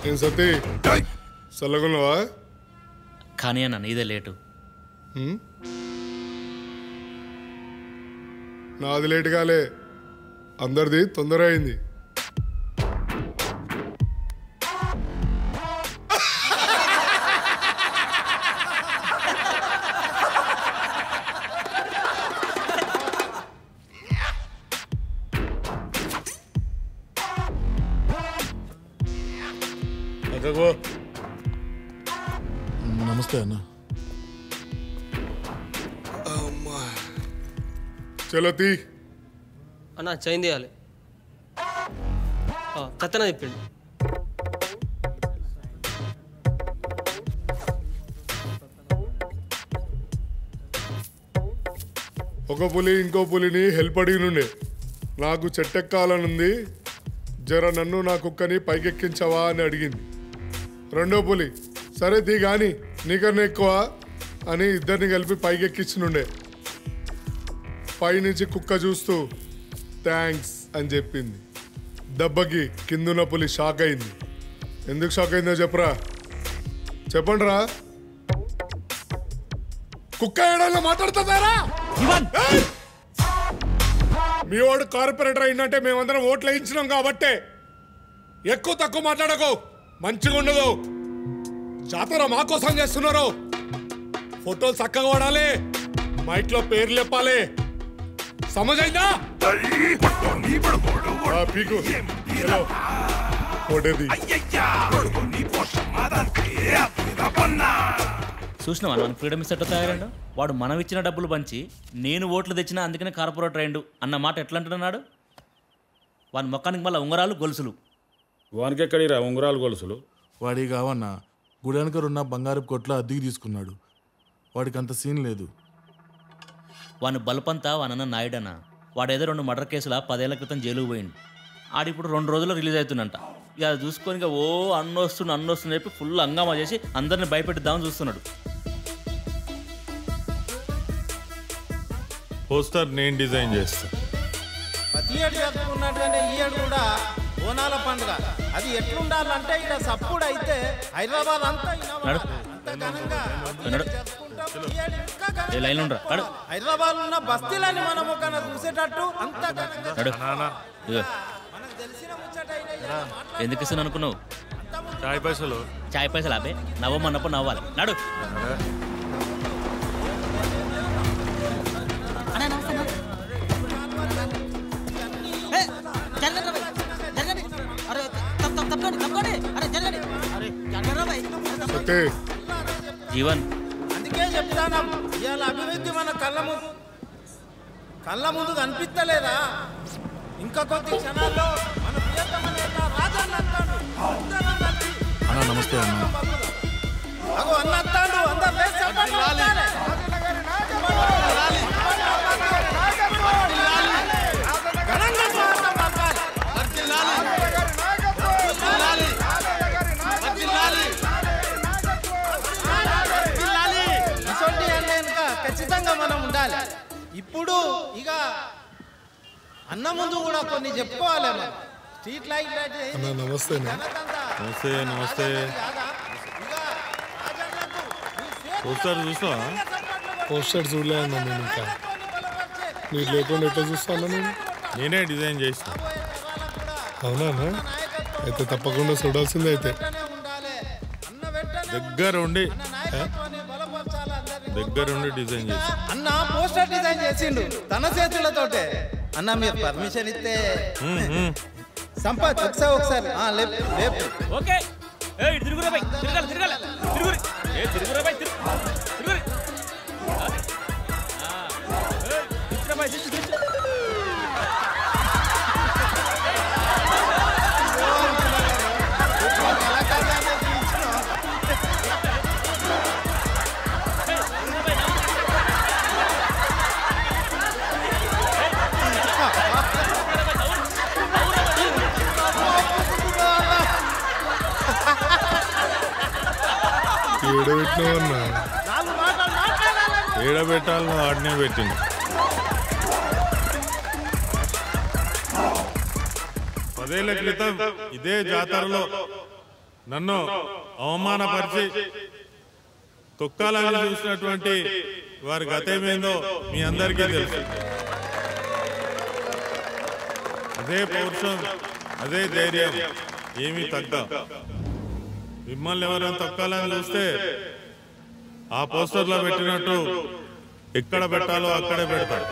ఏం సతీ చల్లగున్నావా? కానీ అన్న నీదే లేటు. నాది లేటు కాలే, అందరిది తొందర అయింది. నమస్తే అన్న. చలో తీ అన్న చైన్ తీయాలి. కత్తన తిప్పిండు. ఒక పులి ఇంకో పులిని హెల్ప్ అడిగినుండే. నాకు చెట్టెక్కాలనుంది, జర నన్ను నా కుక్కని పైకెక్కించవా అని అడిగింది. రెండో పులి సరే తీ గాని నీకన్నా ఎక్కువ అని ఇద్దరిని కలిపి పైకెక్కించినుండే. పైనుంచి కుక్క చూస్తూ థ్యాంక్స్ అని చెప్పింది. దెబ్బకి కిందున్న పులి షాక్ అయింది. ఎందుకు షాక్ అయిందో చెప్పరా? చెప్పండి రా. కుక్క ఏడన్నా మాట్లాడుతుందారా? మీ వాడు కార్పొరేటర్ అయిందంటే మేమందరం ఓట్లు వేయించినాం కాబట్టే. ఎక్కువ తక్కువ మాట్లాడకు, మంచిగా ఉండదు. జాతర మా కోసం చేస్తున్నారు. ఫోటోలు చక్కగా వాడాలి, మైక్ లో పేర్లు చెప్పాలి. సమజైందా? పీకు చూసినావా మన ఫ్రీడమ్ ఇస్ ఎట్లా తయారండు? వాడు మనం ఇచ్చిన డబ్బులు పంచి నేను ఓట్లు తెచ్చినా అందుకనే కార్పొరేటర్ అయిండు అన్న మాట ఎట్లా అంటున్నాడు? వాని మొక్కానికి మళ్ళీ ఉంగరాలు గొలుసులు. వానికి ఎక్కడిరా ఉంగరాలు గొలుసులు? వాడి కావన్నా గుడానికరున్న బంగారు కొట్ల అద్దెకి తీసుకున్నాడు. వాడికి అంత సీన్ లేదు. వాని బలపంతా వానన్న నాయుడన్న. వాడేదో 2 మర్డర్ కేసుల 10 ఏళ్ల క్రితం జైలుకు పోయిండు. ఆడిప్పుడు 2 రోజుల్లో రిలీజ్ అవుతుందంట. ఇక అది చూసుకొని ఇక అన్నొస్తుంది చెప్పి ఫుల్ హంగామా చేసి అందరిని భయపెట్టిద్దామని చూస్తున్నాడు. పోస్టర్ నేను డిజైన్ చేస్తా. ప్రతి ఏడు జరుపుకున్నట్లనే ఈ ఏడు కూడా బోనాల పండుగ. అది ఎట్లుండాలంటే ఇక్కడ సప్పుడు అయితే హైదరాబాద్ అంతా హైదరాబాద్ ఉన్న బస్తీలని మనం ఒక చూసేటట్టు అంతా ఎందుకు ఇస్తాను అనుకున్నావు? చాయ్ పైసలు అబ్బే నవ్వమన్నప్పుడు నవ్వాలి. నడు జీవన్. అందుకే చెప్తాను, ఇవాళ అభివృద్ధి మన కళ్ళ ముందు కనిపిస్తలేదా? ఇంకా కొద్ది క్షణాల్లో మన ప్రియతమ నేత రాజన్న అంటాడు. అన్న నమస్తే అన్న. అగో అన్న అంటాడు. అందరూ లేచి చెప్పండి. ఖచ్చితంగా మనం ఉండాలి. ఇప్పుడు ఇక అన్న ముందు కూడా కొన్ని చెప్పుకోవాలి. స్ట్రీట్ లైట్ నమస్తే. నమస్తే నమస్తే. పోస్టర్ చూసావా? పోస్టర్ చూడలే అన్న నేను. ఇంకా మీరు లేకుండా ఎట్లా చూస్తాను? నేనే డిజైన్ చేస్తా. అవునా? అయితే తప్పకుండా చూడాల్సిందే. అయితే దగ్గరుండి డిజైన్ చేసి అన్న పోస్టర్ డిజైన్ చేసిండు తన చేతులతోటే. అన్న మీరు పర్మిషన్ ఇస్తే సంపత్ ఒకసారి ఓకే. ఏడబెట్టాలను ఆడనే పెట్టింది. 10 ఏళ్ల క్రితం ఇదే జాతరలో నన్ను అవమానపరిచి తొక్కాలని చూసినటువంటి వారి గతమేందో మీ అందరికీ తెలుసు. అదే పౌరుషం, అదే ధైర్యం ఏమీ తగ్గ. మిమ్మల్ని ఎవరైనా తొక్కాలని చూస్తే ఆ పోస్టర్లో పెట్టినట్టు ఎక్కడ పెట్టాలో అక్కడే పెడతారు.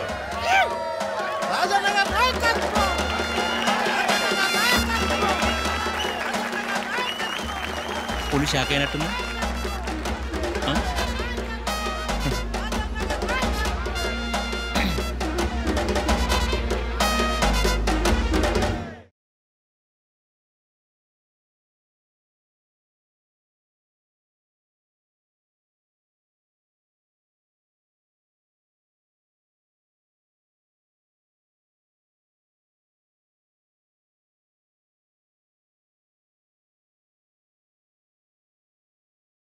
పులి షాక్ అయినట్టుంది.